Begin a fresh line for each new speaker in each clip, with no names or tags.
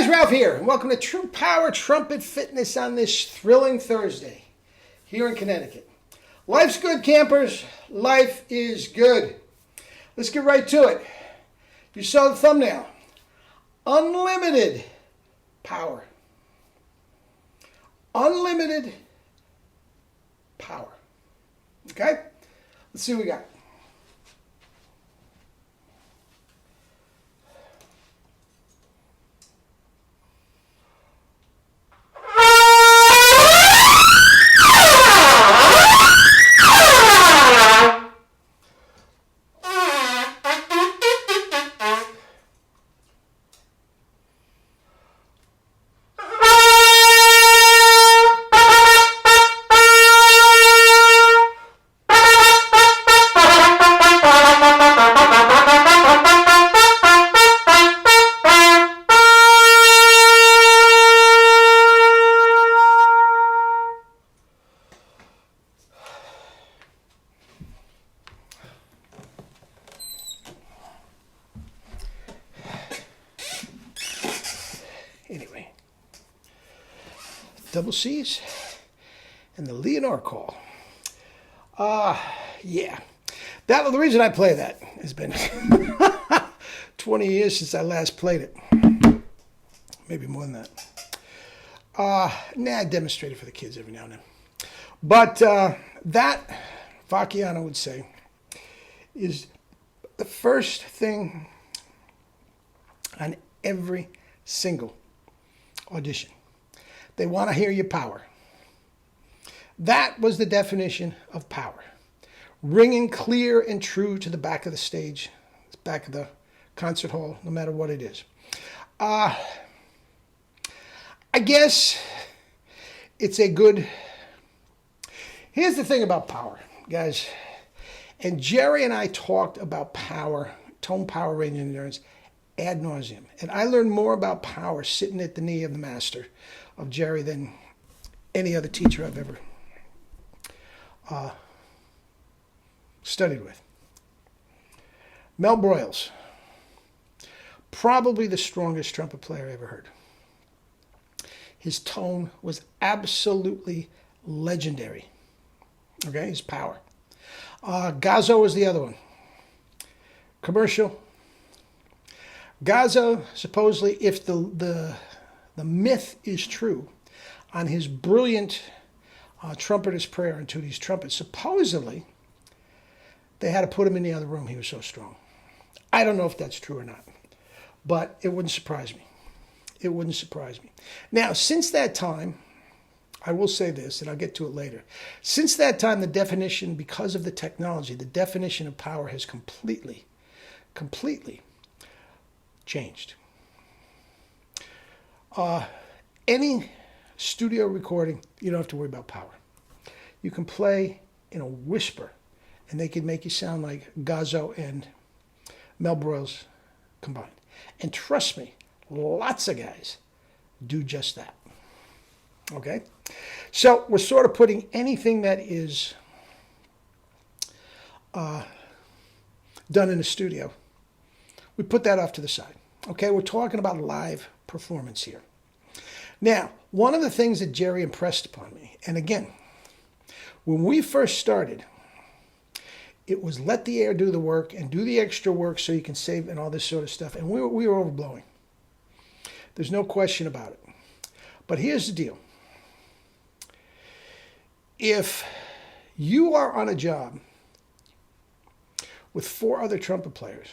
guys, Ralph here, and welcome to True Power Trumpet Fitness on this thrilling Thursday here in Connecticut. Life's good, campers. Life is good. Let's get right to it. You saw the thumbnail. Unlimited power. Unlimited power. Okay? Let's see what we got. Anyway, double C's and the Leonard call. Yeah. The reason I play that has been 20 years since I last played it. Maybe more than that. I demonstrate it for the kids every now and then. But that, Vacchiano would say, is the first thing on every single audition. They want to hear your power. That was the definition of power. Ringing clear and true to the back of the stage, back of the concert hall, no matter what it is. I guess it's a good... Here's the thing about power, guys. And Jerry and I talked about power, tone, power, range, and endurance ad nauseum. And I learned more about power sitting at the knee of the master, of Jerry, than any other teacher I've ever studied with. Mel Broyles, probably the strongest trumpet player I ever heard. His tone was absolutely legendary. Okay, his power. Gazzo was the other one. Commercial. Gazzo, supposedly, if the myth is true, on his brilliant trumpeter's prayer into these trumpets, supposedly they had to put him in the other room. He was so strong. I don't know if that's true or not, but it wouldn't surprise me. It wouldn't surprise me. Now, since that time, I will say this, and I'll get to it later. Since that time, the definition, because of the technology, the definition of power has completely changed. Any studio recording, you don't have to worry about power. You can play in a whisper, and they can make you sound like Gazzo and Mel Broyles combined. And trust me, lots of guys do just that. Okay? So we're sort of putting anything that is done in the studio, we put that off to the side. Okay? We're talking about live performance here. Now, one of the things that Jerry impressed upon me, and again, when we first started, it was let the air do the work and do the extra work so you can save and all this sort of stuff. And we were overblowing. There's no question about it. But here's the deal. If you are on a job with 4 other trumpet players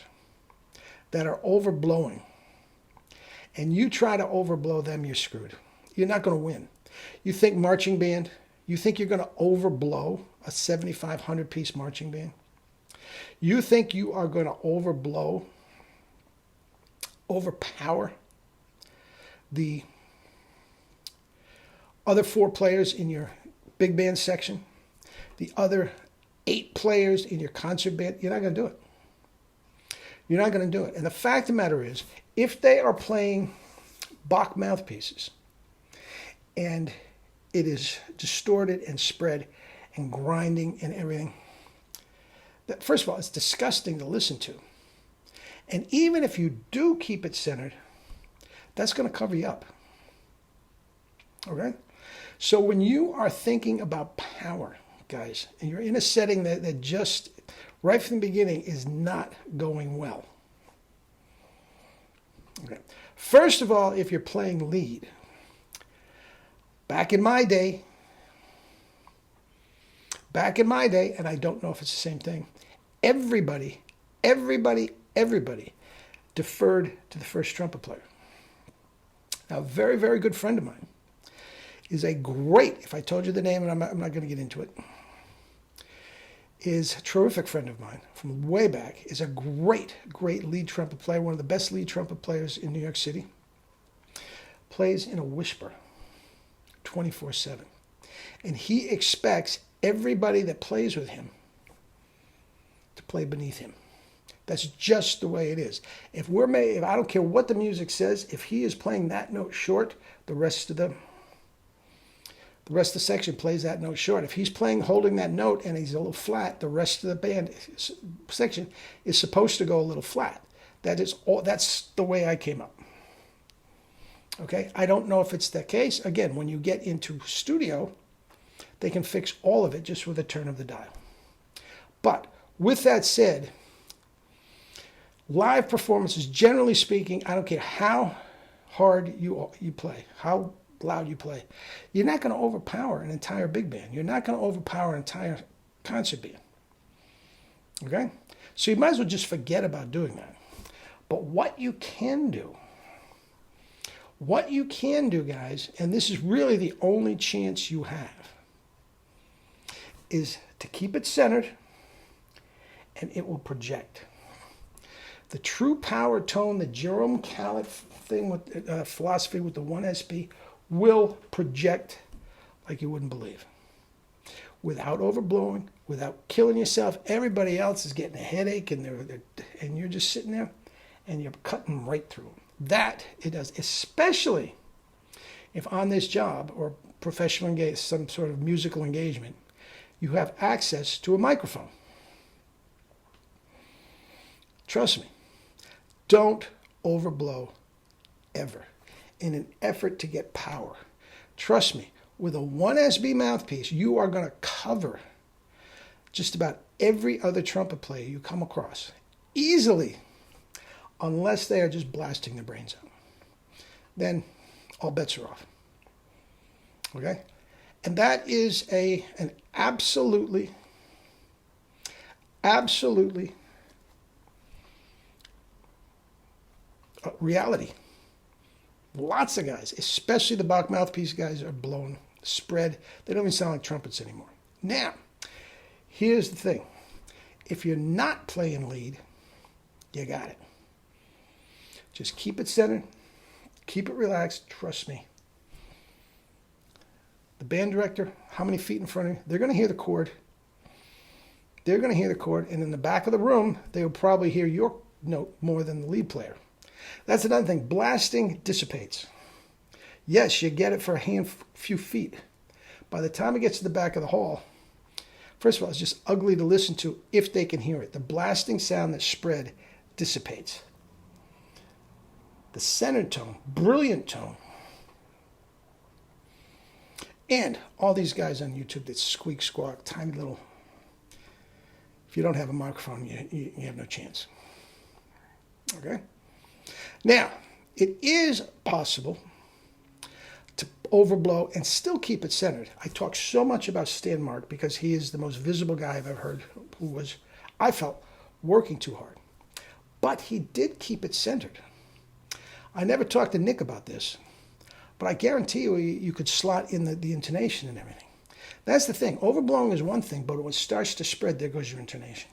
that are overblowing, and you try to overblow them, you're screwed. You're not going to win. You think marching band, you think you're going to overblow a 7,500-piece marching band? You think you are going to overpower the other 4 players in your big band section, the other 8 players in your concert band? You're not going to do it. You're not going to do it. And the fact of the matter is, if they are playing Bach mouthpieces and it is distorted and spread and grinding and everything, that, first of all, it's disgusting to listen to. And even if you do keep it centered, That's going to cover you up. Okay? So when you are thinking about power, guys, and you're in a setting that just right from the beginning is not going well. Okay. First of all, if you're playing lead, back in my day, and I don't know if it's the same thing, everybody deferred to the first trumpet player. Now, a very, very good friend of mine is a great, if I told you the name, and I'm not going to get into it, is a terrific friend of mine from way back, is a great, great lead trumpet player, one of the best lead trumpet players in New York City, plays in a whisper 24/7. And he expects everybody that plays with him to play beneath him. That's just the way it is. If I don't care what the music says, if he is playing that note short, the rest of the section plays that note short. If he's holding that note and he's a little flat, the rest of the band section is supposed to go a little flat. That's the way I came up. Okay? I don't know if it's the case. Again, when you get into studio, they can fix all of it just with a turn of the dial. But with that said, live performances, generally speaking, I don't care how hard you play, how loud you play, you're not going to overpower an entire big band. You're not going to overpower an entire concert band. Okay? So you might as well just forget about doing that. But what you can do, guys, and this is really the only chance you have, is to keep it centered, and it will project. The true power tone, the Jerome Kallett thing with philosophy with the 1SB, will project like you wouldn't believe. Without overblowing, without killing yourself. Everybody else is getting a headache, and you're just sitting there, and you're cutting right through them. That it does, especially if on this job or professional engagement, some sort of musical engagement, you have access to a microphone. Trust me, don't overblow ever in an effort to get power. Trust me, with a 1SB mouthpiece, you are going to cover just about every other trumpet player you come across easily, unless they are just blasting their brains out. Then all bets are off. Okay? And that is an absolutely reality. Lots of guys, especially the Bach mouthpiece guys, are blown, spread. They don't even sound like trumpets anymore. Now, here's the thing. If you're not playing lead, you got it. Just keep it centered. Keep it relaxed. Trust me. The band director, how many feet in front of you? They're going to hear the chord. And in the back of the room, they will probably hear your note more than the lead player. That's another thing. Blasting dissipates. Yes, you get it for a few feet. By the time it gets to the back of the hall, first of all, it's just ugly to listen to if they can hear it. The blasting sound that's spread dissipates. The centered tone, brilliant tone. And all these guys on YouTube that squeak, squawk, tiny little. If you don't have a microphone, you have no chance. Okay? Now, it is possible to overblow and still keep it centered. I talk so much about Stan Mark because he is the most visible guy I've ever heard who was, I felt, working too hard. But he did keep it centered. I never talked to Nick about this, but I guarantee you could slot in the intonation and everything. That's the thing. Overblowing is one thing, but when it starts to spread, there goes your intonation.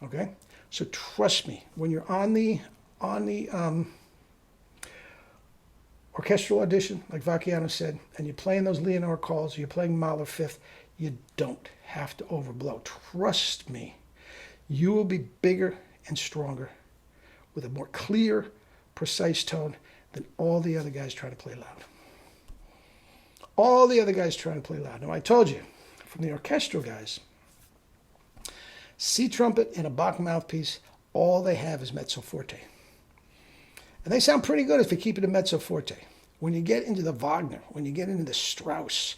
Okay? So trust me, when you're on the orchestral audition, like Vacchiano said, and you're playing those Leonore calls, you're playing Mahler fifth, you don't have to overblow. Trust me, you will be bigger and stronger with a more clear, precise tone than all the other guys trying to play loud. All the other guys trying to play loud. Now, I told you, from the orchestral guys, C trumpet and a Bach mouthpiece, all they have is mezzo forte. And they sound pretty good if you keep it in mezzo forte. When you get into the Wagner, when you get into the Strauss,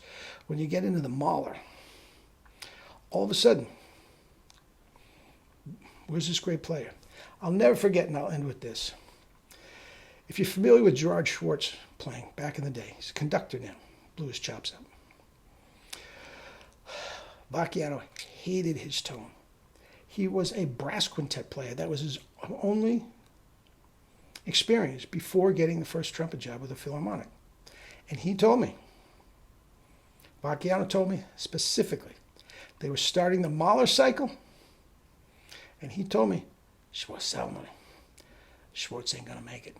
when you get into the Mahler, all of a sudden, where's this great player? I'll never forget, and I'll end with this. If you're familiar with Gerard Schwartz playing back in the day, he's a conductor now, blew his chops out. Vacchiano hated his tone. He was a brass quintet player. That was his only experience before getting the first trumpet job with the Philharmonic. And he told me, Vacchiano told me specifically, they were starting the Mahler cycle, and he told me, Schwartz ain't going to make it.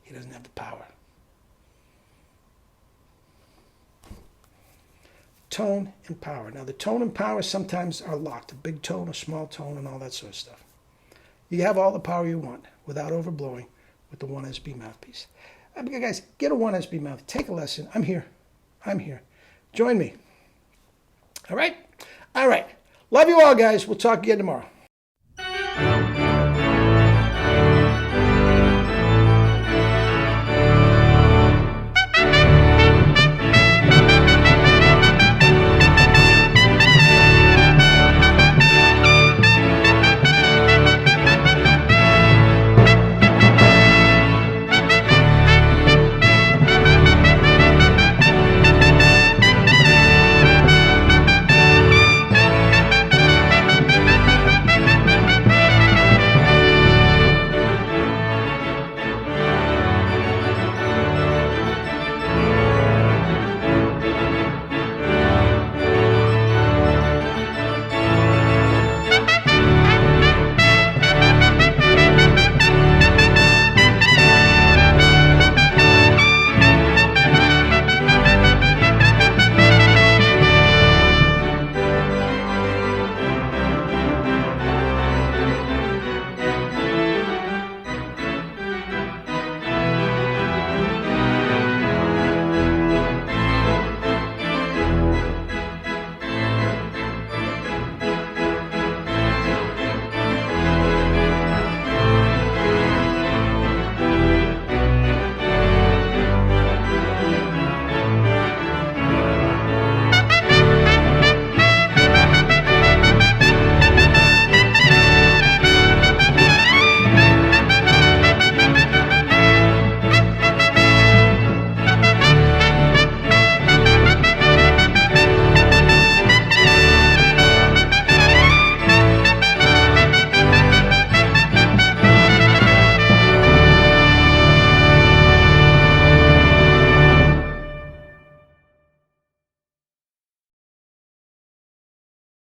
He doesn't have the power. Tone and power. Now, the tone and power sometimes are locked. A big tone, a small tone, and all that sort of stuff. You have all the power you want without overblowing with the 1SB mouthpiece. Guys, get a 1SB mouth. Take a lesson. I'm here. Join me. All right? All right. Love you all, guys. We'll talk again tomorrow.